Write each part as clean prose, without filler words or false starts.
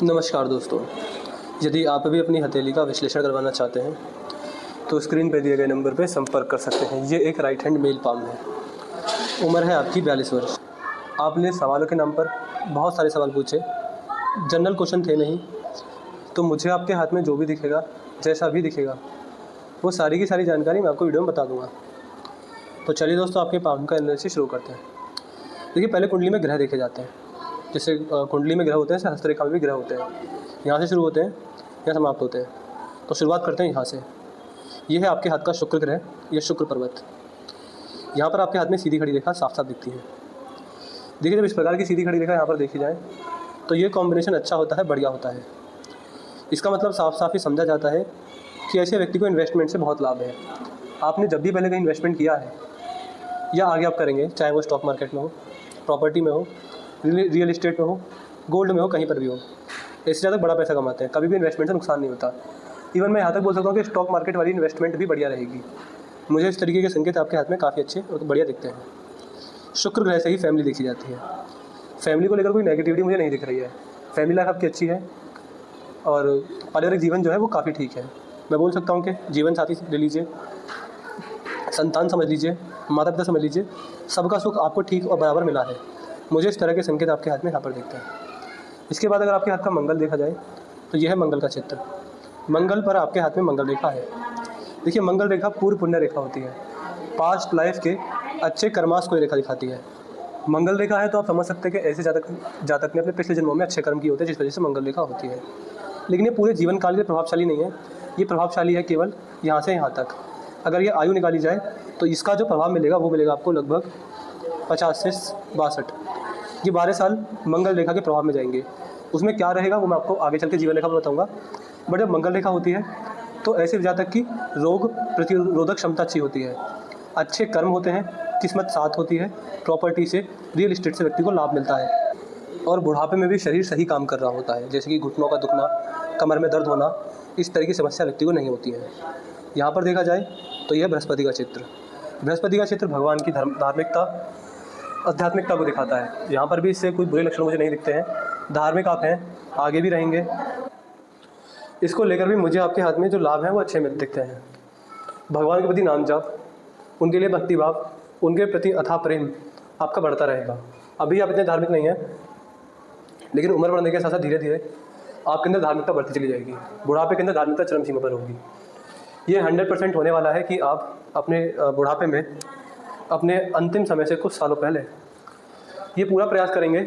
नमस्कार दोस्तों, यदि आप भी अपनी हथेली का विश्लेषण करवाना चाहते हैं तो स्क्रीन पर दिए गए नंबर पर संपर्क कर सकते हैं। ये एक राइट हैंड मेल पाम है। उम्र है आपकी 42 वर्ष। आपने सवालों के नाम पर बहुत सारे सवाल पूछे, जनरल क्वेश्चन थे नहीं, तो मुझे आपके हाथ में जो भी दिखेगा, जैसा भी दिखेगा, वो सारी की सारी जानकारी मैं आपको वीडियो में बता दूंगा। तो चलिए दोस्तों, आपके पाम का एनालिसिस शुरू करते हैं। देखिए, पहले कुंडली में ग्रह देखे जाते हैं। जैसे कुंडली में ग्रह होते हैं, हस्तरेखा में भी ग्रह होते हैं। यहाँ से शुरू होते हैं, यहाँ समाप्त होते हैं। तो शुरुआत करते हैं यहाँ से। ये है आपके हाथ का शुक्र ग्रह, ये शुक्र पर्वत। यहाँ पर आपके हाथ में सीधी खड़ी रेखा साफ साफ दिखती है। देखिए, जब इस प्रकार की सीधी खड़ी रेखा यहाँ पर देखी जाए तो ये कॉम्बिनेशन अच्छा होता है, बढ़िया होता है। इसका मतलब साफ साफ ही समझा जाता है कि ऐसे व्यक्ति को इन्वेस्टमेंट से बहुत लाभ है। आपने जब भी पहले कहीं इन्वेस्टमेंट किया है या आगे आप करेंगे, चाहे वो स्टॉक मार्केट में हो, प्रॉपर्टी में हो, रियल इस्टेट में हो, गोल्ड में हो, कहीं पर भी हो, इससे ज़्यादा बड़ा पैसा कमाते हैं। कभी भी इन्वेस्टमेंट से नुकसान नहीं होता। इवन मैं यहाँ तक बोल सकता हूँ कि स्टॉक मार्केट वाली इन्वेस्टमेंट भी बढ़िया रहेगी। मुझे इस तरीके के संकेत आपके हाथ में काफ़ी अच्छे और बढ़िया दिखते हैं। शुक्र ग्रह से ही फैमिली देखी जाती है। फैमिली को लेकर कोई नेगेटिविटी मुझे नहीं दिख रही है। फैमिली लाइफ आपकी अच्छी है और पारिवारिक जीवन जो है वो काफ़ी ठीक है। मैं बोल सकता हूँ कि जीवन साथी ले लीजिए, संतान समझ लीजिए, माता पिता समझ लीजिए, सबका सुख आपको ठीक और बराबर मिला है। मुझे इस तरह के संकेत आपके हाथ में यहाँ पर दिखते हैं। इसके बाद अगर आपके हाथ का मंगल देखा जाए तो यह है मंगल का चित्र। मंगल पर आपके हाथ में मंगल रेखा है। देखिए, मंगल रेखा पूर्व पुण्य रेखा होती है। पास्ट लाइफ के अच्छे कर्मास को रेखा दिखाती है। मंगल रेखा है तो आप समझ सकते हैं कि ऐसे जातक ने अपने पिछले जन्मों में अच्छे कर्म किए होते हैं, जिस वजह से मंगल रेखा होती है। लेकिन ये पूरे जीवन काल के प्रभावशाली नहीं है। ये प्रभावशाली है केवल यहाँ से यहाँ तक। अगर ये आयु निकाली जाए तो इसका जो प्रभाव मिलेगा वो मिलेगा आपको लगभग 50 से 62। ये 12 साल मंगल रेखा के प्रभाव में जाएंगे। उसमें क्या रहेगा वो मैं आपको आगे चल के जीवन रेखा में बताऊंगा। बट जब मंगल रेखा होती है तो ऐसे जातक की रोग प्रतिरोधक क्षमता अच्छी होती है, अच्छे कर्म होते हैं, किस्मत साथ होती है, प्रॉपर्टी से, रियल इस्टेट से व्यक्ति को लाभ मिलता है और बुढ़ापे में भी शरीर सही काम कर रहा होता है। जैसे कि घुटनों का दुखना, कमर में दर्द होना, इस तरह की समस्या व्यक्ति को नहीं होती है। यहाँ पर देखा जाए तो यह बृहस्पति का चित्र। बृहस्पति का चित्र भगवान की धार्मिकता, आध्यात्मिकता को दिखाता है। यहाँ पर भी इससे कोई बुरे लक्षण मुझे नहीं दिखते हैं। धार्मिक आप हैं, आगे भी रहेंगे। इसको लेकर भी मुझे आपके हाथ में जो लाभ हैं वो अच्छे मिल दिखते हैं। भगवान के प्रति नाम जाप, उनके लिए भक्तिभाव, उनके प्रति अथाह प्रेम आपका बढ़ता रहेगा। अभी आप इतने धार्मिक नहीं हैं, लेकिन उम्र बढ़ने के साथ साथ धीरे धीरे आपके अंदर धार्मिकता बढ़ती चली जाएगी। बुढ़ापे के अंदर धार्मिकता चरम सीमा पर होगी। ये 100% होने वाला है कि आप अपने बुढ़ापे में, अपने अंतिम समय से कुछ सालों पहले ये पूरा प्रयास करेंगे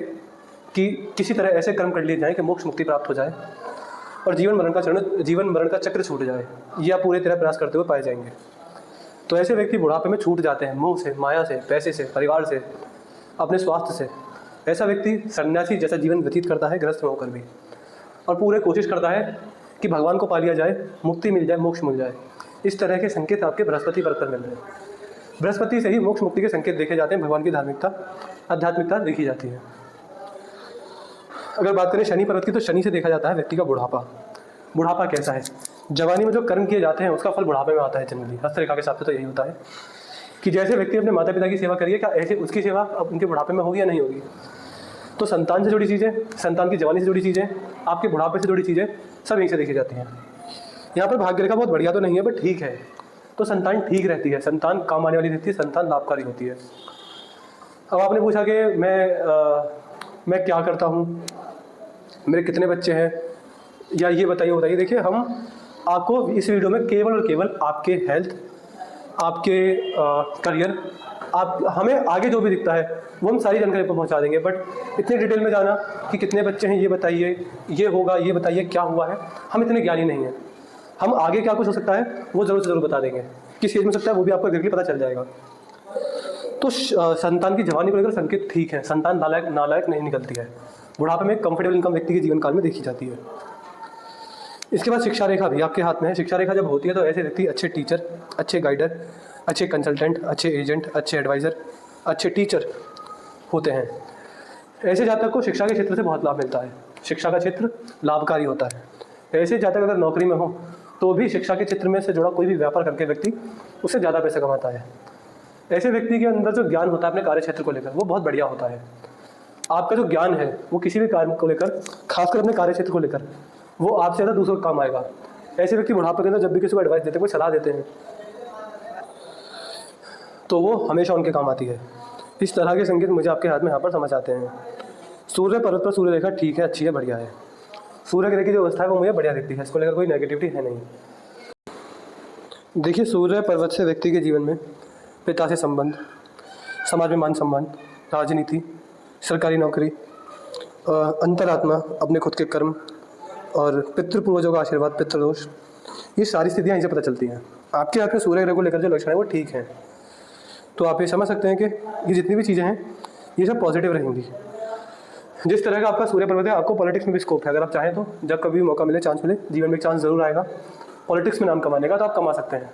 कि किसी तरह ऐसे कर्म कर लिए जाएं कि मोक्ष मुक्ति प्राप्त हो जाए और जीवन मरण का चक्र छूट जाए। ये आप पूरे तरह प्रयास करते हुए पाए जाएंगे। तो ऐसे व्यक्ति बुढ़ापे में छूट जाते हैं, मोह से, माया से, पैसे से, परिवार से, अपने स्वास्थ्य से। ऐसा व्यक्ति सन्यासी जैसा जीवन व्यतीत करता है, ग्रस्त होकर भी, और पूरे कोशिश करता है कि भगवान को पा लिया जाए, मुक्ति मिल जाए, मोक्ष मिल जाए। इस तरह के संकेत आपके बृहस्पति पर मिल रहे हैं। बृहस्पति से ही मोक्ष मुक्ति के संकेत देखे जाते हैं। भगवान की धार्मिकता, आध्यात्मिकता देखी जाती है। अगर बात करें शनि पर्वत की तो शनि से देखा जाता है व्यक्ति का बुढ़ापा। बुढ़ापा कैसा है? जवानी में जो कर्म किए जाते हैं उसका फल बुढ़ापे में आता है। जनरली हस्तरेखा के हिसाब से तो यही होता है कि जैसे व्यक्ति अपने माता पिता की सेवा करिए, क्या ऐसे उसकी सेवा अब उनके बुढ़ापे में होगी या नहीं होगी? तो संतान से जुड़ी चीज़ें, संतान की जवानी से जुड़ी चीज़ें, आपके बुढ़ापे से जुड़ी चीज़ें सब यहीं से देखी जाती हैं। यहाँ पर भाग्य रेखा बहुत बढ़िया तो नहीं है, बट ठीक है। तो संतान ठीक रहती है, संतान काम आने वाली रहती है, संतान लाभकारी होती है। अब आपने पूछा कि मैं क्या करता हूँ, मेरे कितने बच्चे हैं, या ये बताइए। देखिए, हम आपको इस वीडियो में केवल और केवल आपके हेल्थ, आपके करियर, आप हमें आगे जो भी दिखता है वो हम सारी जानकारी पर पहुंचा देंगे। बट इतने डिटेल में जाना कि कितने बच्चे हैं ये बताइए, ये होगा ये बताइए, क्या हुआ है, हम इतने ज्ञानी नहीं हैं। हम आगे क्या कुछ हो सकता है वो ज़रूर से ज़रूर बता देंगे। किस चीज़ में सकता है वो भी आपको एग्जैक्टली पता चल जाएगा। तो संतान की जवानी को लेकर संकेत ठीक है। संतान नालायक नहीं निकलती है। बुढ़ापे में कंफर्टेबल इनकम व्यक्ति के जीवन काल में देखी जाती है। इसके बाद शिक्षा रेखा भी आपके हाथ में है। शिक्षा रेखा जब होती है तो ऐसे व्यक्ति अच्छे टीचर, अच्छे गाइडर, अच्छे कंसल्टेंट, अच्छे एजेंट, अच्छे एडवाइज़र, अच्छे टीचर होते हैं। ऐसे जातक को शिक्षा के क्षेत्र से बहुत लाभ मिलता है। शिक्षा का क्षेत्र लाभकारी होता है। ऐसे जातक अगर नौकरी में हो तो भी शिक्षा के क्षेत्र में से जुड़ा कोई भी व्यापार करके व्यक्ति उससे ज़्यादा पैसा कमाता है। ऐसे व्यक्ति के अंदर जो ज्ञान होता है अपने कार्य क्षेत्र को लेकर वो बहुत बढ़िया होता है। आपका जो ज्ञान है वो किसी भी कार्य को लेकर, खासकर अपने कार्य क्षेत्र को लेकर, वो आपसे ज़्यादा दूसरों को काम आएगा। ऐसे व्यक्ति बुढ़ापे के अंदर जब भी किसी को एडवाइस देते हैं, कोई सलाह देते हैं, तो वो हमेशा उनके काम आती है। इस तरह के संकेत मुझे आपके हाथ में यहाँ पर समझ आते हैं। सूर्य पर्वत पर सूर्य रेखा ठीक है, अच्छी है, बढ़िया है। सूर्य ग्रह की जो अवस्था है वो मुझे बढ़िया दिखती है, इसको लेकर कोई नेगेटिविटी है नहीं। देखिए, सूर्य पर्वत से व्यक्ति के जीवन में पिता से संबंध, समाज में मान सम्मान, राजनीति, सरकारी नौकरी, अंतरात्मा, अपने खुद के कर्म और पितृपूर्वजों का आशीर्वाद, पितृदोष, ये सारी स्थितियाँ इनसे पता चलती हैं। आपके हाथ में सूर्य ग्रह को लेकर जो लक्षण है वो ठीक है। तो आप ये समझ सकते हैं कि ये जितनी भी चीज़ें हैं ये सब पॉजिटिव रहेंगी। जिस तरह का आपका सूर्य पर्वत है, आपको पॉलिटिक्स में भी स्कोप है। अगर आप चाहें तो जब कभी भी मौका मिले, चांस मिले, जीवन में एक चांस ज़रूर आएगा पॉलिटिक्स में नाम कमाने का, तो आप कमा सकते हैं,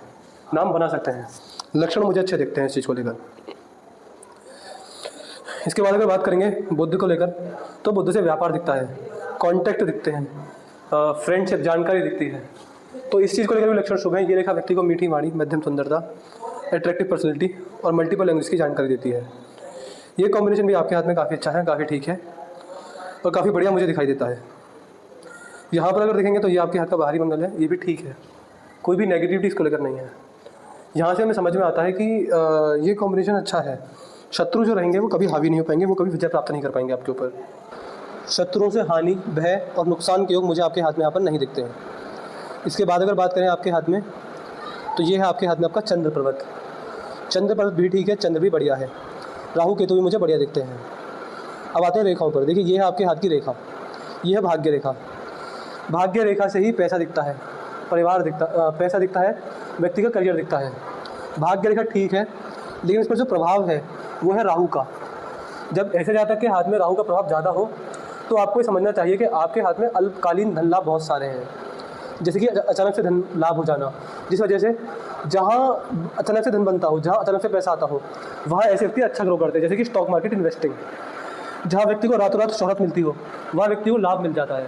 नाम बना सकते हैं। लक्षण मुझे अच्छे दिखते हैं इस चीज़ को लेकर। इसके बाद अगर बात करेंगे बुद्ध को लेकर, तो बुद्ध से व्यापार दिखता है, कॉन्टैक्ट दिखते हैं, फ्रेंडशिप, जानकारी दिखती है। तो इस चीज़ को लेकर भी लक्षण शुभ है। ये रेखा व्यक्ति को मीठी वाणी, मध्यम सुंदरता, अट्रैक्टिव पर्सनैलिटी और मल्टीपल लैंग्वेज की जानकारी देती है। ये कॉम्बिनेशन भी आपके हाथ में काफ़ी अच्छा है, काफ़ी ठीक है और काफ़ी बढ़िया मुझे दिखाई देता है। यहाँ पर अगर देखेंगे तो ये आपके हाथ का बाहरी मंगल है, ये भी ठीक है, कोई भी नेगेटिविटी इसको लेकर नहीं है। यहाँ से हमें समझ में आता है कि ये कॉम्बिनेशन अच्छा है। शत्रु जो रहेंगे वो कभी हावी नहीं हो पाएंगे, वो कभी विजय प्राप्त नहीं कर पाएंगे आपके ऊपर। शत्रुओं से हानि, भय और नुकसान के योग मुझे आपके हाथ में यहाँ पर नहीं दिखते हैं। इसके बाद अगर बात करें आपके हाथ में, तो ये है आपके हाथ में आपका चंद्र पर्वत। चंद्र पर्वत भी ठीक है, चंद्र भी बढ़िया है। राहु केतु भी मुझे बढ़िया दिखते हैं। अब आते हैं रेखाओं पर। देखिए, ये है आपके हाथ की रेखा, ये है भाग्य रेखा। भाग्य रेखा से ही पैसा दिखता है, परिवार दिखता, पैसा दिखता है, व्यक्ति का करियर दिखता है। भाग्य रेखा ठीक है, लेकिन इस पर जो प्रभाव है वो है राहु का। जब ऐसे जातक के हाथ में राहु का प्रभाव ज़्यादा हो तो आपको ये समझना चाहिए कि आपके हाथ में अल्पकालीन धन लाभ बहुत सारे हैं। जैसे कि अचानक से धन लाभ हो जाना, जिस वजह से जहाँ अचानक से धन बनता हो, जहाँ अचानक से पैसा आता हो, वहाँ ऐसे व्यक्ति अच्छा ग्रो करते हैं। जैसे कि स्टॉक मार्केट इन्वेस्टिंग, जहाँ व्यक्ति को रातों रात शोहरत मिलती हो, वहाँ व्यक्ति को लाभ मिल जाता है।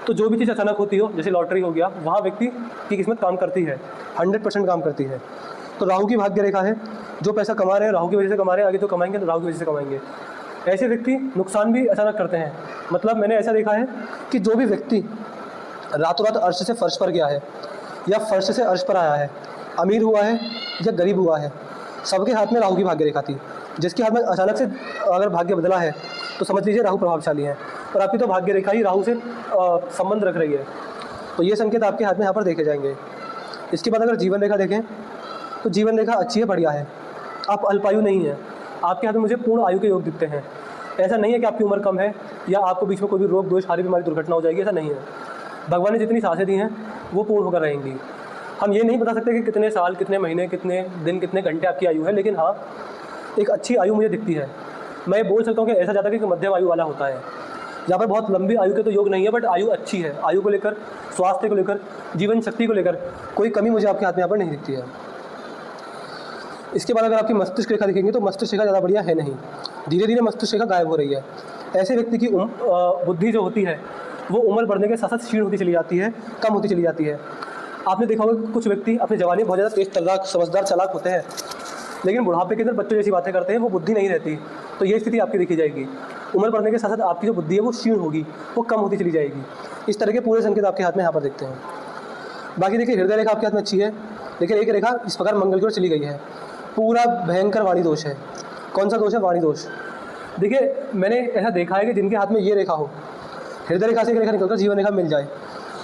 तो जो भी चीज़ अचानक होती हो, जैसे लॉटरी हो गया, वहाँ व्यक्ति की किस्मत काम करती है, 100% काम करती है। तो राहु की भाग्य रेखा है, जो पैसा कमा रहे हैं राहु की वजह से कमा रहे हैं, आगे तो कमाएंगे तो राहु की वजह से कमाएंगे। ऐसे व्यक्ति नुकसान भी अचानक करते हैं। मतलब मैंने ऐसा देखा है कि जो भी व्यक्ति रातों रात अर्श से फर्श पर गया है या फर्श से अर्श पर आया है, अमीर हुआ है या गरीब हुआ है, सबके हाथ में राहु की भाग्य रेखा थी। जिसके हाथ में अचानक से अगर भाग्य बदला है तो समझ लीजिए राहु प्रभावशाली है, और आपकी तो भाग्य रेखा ही राहु से संबंध रख रही है। तो ये संकेत आपके हाथ में यहाँ पर देखे जाएंगे। इसके बाद अगर जीवन रेखा देखें तो जीवन रेखा अच्छी है, बढ़िया है। आप अल्पायु नहीं है, आपके हाथ में मुझे पूर्ण आयु के योग दिखते हैं। ऐसा नहीं है कि आपकी उम्र कम है या आपको बीच में कोई भी रोग, दोष, हारी बीमारी, दुर्घटना हो जाएगी, ऐसा नहीं है। भगवान ने जितनी सांसें दी हैं वो पूर्ण होकर रहेंगी। हम ये नहीं बता सकते कि कितने साल, कितने महीने, कितने दिन, कितने घंटे आपकी आयु है, लेकिन हाँ, एक अच्छी आयु मुझे दिखती है। मैं बोल सकता हूँ कि ऐसा ज़्यादा कि मध्यम आयु वाला होता है। यहाँ पर बहुत लंबी आयु के तो योग नहीं है, बट आयु अच्छी है। आयु को लेकर, स्वास्थ्य को लेकर, जीवन शक्ति को लेकर कोई कमी मुझे आपके हाथ में यहाँ पर नहीं दिखती है। इसके बाद अगर आपकी मस्तिष्क रेखा देखेंगे तो मस्तिष्क रेखा ज़्यादा बढ़िया है नहीं, धीरे धीरे मस्तिष्क रेखा गायब हो रही है। ऐसे व्यक्ति की बुद्धि जो होती है वो उम्र बढ़ने के साथ साथ क्षीण होती चली जाती है, कम होती चली जाती है। आपने देखा होगा कुछ व्यक्ति अपनी जवानी में बहुत ज़्यादा तेज तर्राक, समझदार, चालाक होते हैं, लेकिन बुढ़ापे के अंदर बच्चों जैसी बातें करते हैं, वो बुद्धि नहीं रहती। तो ये स्थिति आपकी देखी जाएगी। उम्र बढ़ने के साथ साथ आपकी जो बुद्धि है वो क्षीण होगी, वो कम होती चली जाएगी। इस तरह के पूरे संकेत आपके हाथ में यहाँ पर देखते हैं। बाकी देखिए, हृदय रेखा आपके हाथ में अच्छी है, लेकिन एक रेखा इस प्रकार मंगल की ओर चली गई है, पूरा भयंकर वाणी दोष है। कौन सा दोष है? वाणी दोष। देखिए, मैंने ऐसा देखा है कि जिनके हाथ में ये रेखा हो, हृदय रेखा से एक रेखा निकलकर जीवन रेखा मिल जाए,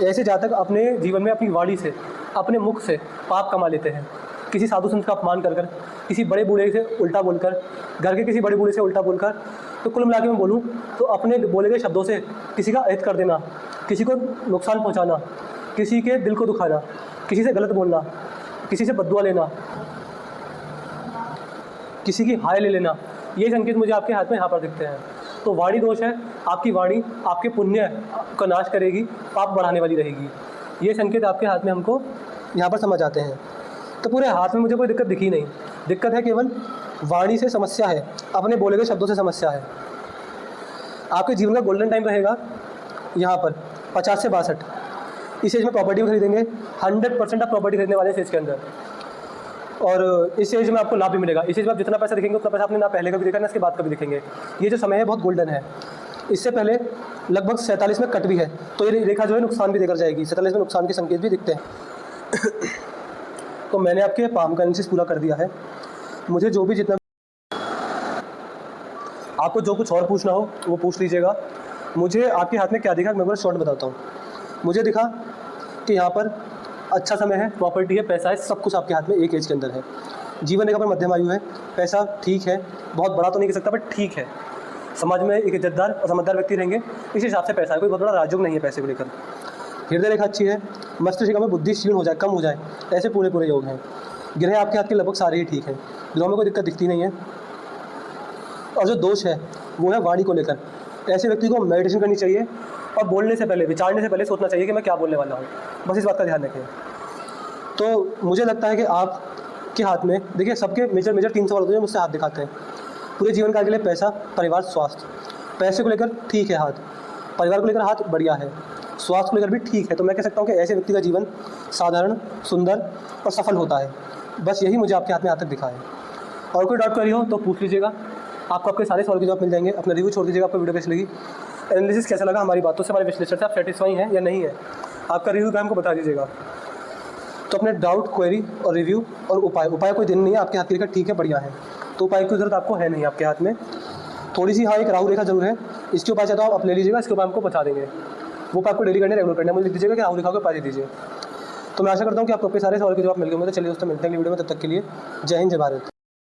ऐसे जातक अपने जीवन में अपनी वाणी से, अपने मुख से पाप कमा लेते हैं। किसी साधु संत का अपमान कर कर, किसी बड़े बूढ़े से उल्टा बोलकर, घर के किसी बड़े बूढ़े से उल्टा बोलकर, तो कुल मिला के मैं बोलूँ तो अपने बोले गए शब्दों से किसी का अहित कर देना, किसी को नुकसान पहुँचाना, किसी के दिल को दुखाना, किसी से गलत बोलना, किसी से बद्दुआ लेना, किसी की हाय ले लेना, ये संकेत मुझे आपके हाथ में यहाँ पर दिखते हैं। तो वाणी दोष है, आपकी वाणी आपके पुण्य का नाश करेगी, पाप बढ़ाने वाली रहेगी। ये संकेत आपके हाथ में हमको यहाँ पर समझ आते हैं। तो पूरे हाथ में मुझे कोई दिक्कत दिखी नहीं, दिक्कत है केवल वाणी से समस्या है, अपने बोले गए शब्दों से समस्या है। आपके जीवन का गोल्डन टाइम रहेगा यहाँ पर 50 से 62। इस एज में प्रॉपर्टी खरीदेंगे, 100% आप प्रॉपर्टी खरीदने वाले हैं इस एज के अंदर। और इस एज में आपको लाभ भी मिलेगा। इस एज में आप जितना पैसा दिखेंगे उतना पैसा आपने ना पहले का भी देखा ना इसके बाद का भी दिखेंगे। ये जो समय है बहुत गोल्डन है। इससे पहले लगभग 47 में कट भी है, तो ये रेखा जो है नुकसान भी देकर जाएगी। 47 में नुकसान के संकेत भी दिखते हैं। तो मैंने आपके पाम का एनालिसिस पूरा कर दिया है। मुझे जो भी जितना आपको जो कुछ और पूछना हो वो पूछ लीजिएगा। मुझे आपके हाथ में क्या दिखा मैं बस शॉर्ट बताता हूँ। मुझे दिखा कि यहाँ पर अच्छा समय है, प्रॉपर्टी है, पैसा है, सब कुछ आपके हाथ में एक एज के अंदर है। जीवन रेखा पर मध्यम आयु है, पैसा ठीक है, बहुत बड़ा तो नहीं कह सकता बट ठीक है। समाज में एक इज्जतदार और समझदार व्यक्ति रहेंगे, इस हिसाब से पैसा है, कोई बहुत बड़ा राजयोग नहीं है पैसे को लेकर। हृदय रेखा अच्छी है, मस्तिष्क रेखा में बुद्धि क्षीण हो जाए, कम हो जाए, ऐसे पूरे योग हैं। ग्रह आपके हाथ के लगभग सारे ही ठीक हैं, ग्रहों में कोई दिक्कत दिखती नहीं है। और जो दोष है वो है वाणी को लेकर। ऐसे व्यक्ति को मेडिटेशन करनी चाहिए और बोलने से पहले, विचारने से पहले सोचना चाहिए कि मैं क्या बोलने वाला हूँ। बस इस बात का ध्यान रखें। तो मुझे लगता है कि आपके हाथ में देखिए सबके मेजर 3 सवाल होते हैं मुझसे हाथ दिखाते हैं। पूरे जीवन काल के लिए पैसा, परिवार, स्वास्थ्य। पैसे को लेकर ठीक है हाथ, परिवार को लेकर हाथ बढ़िया है, स्वास्थ्य को लेकर भी ठीक है। तो मैं कह सकता हूँ कि ऐसे व्यक्ति का जीवन साधारण, सुंदर और सफल होता है। बस यही मुझे आपके हाथ में आज तक दिखा है। और कोई डाउट करी हो तो पूछ लीजिएगा, आपको आपके सारे सवाल के जवाब मिल जाएंगे। अपना रिव्यू छोड़ दीजिएगा, आपको वीडियो कैसी लगी, एनालिसिस कैसा लगा, हमारी बातों से, हमारे विश्लेषण से आप सेटिस्फाई हैं या नहीं है, आपका रिव्यू हमको बता दीजिएगा। तो अपने डाउट, क्वेरी और रिव्यू और उपाय कोई दिन नहीं है, आपके हाथ की रेखा ठीक है, बढ़िया है, तो उपाय की जरूरत आपको है नहीं। आपके हाथ में थोड़ी सी एक राहु रेखा जरूर है, इसके उपाय चाहता हूँ आप ले लीजिएगा, इसके उपाय हमको बता देंगे। वो आपको डेली करने, रेगुलर करने, मुझे लिख दीजिएगा कि राहु रेखा को उपाय दे दीजिए। तो मैं आशा करता हूँ कि आपको अपने सारे सवाल के जवाब मिल गए। मुझे चलिए दोस्तों मिलते हैं अगली वीडियो में, तब तक के लिए जय हिंद, जय भारत।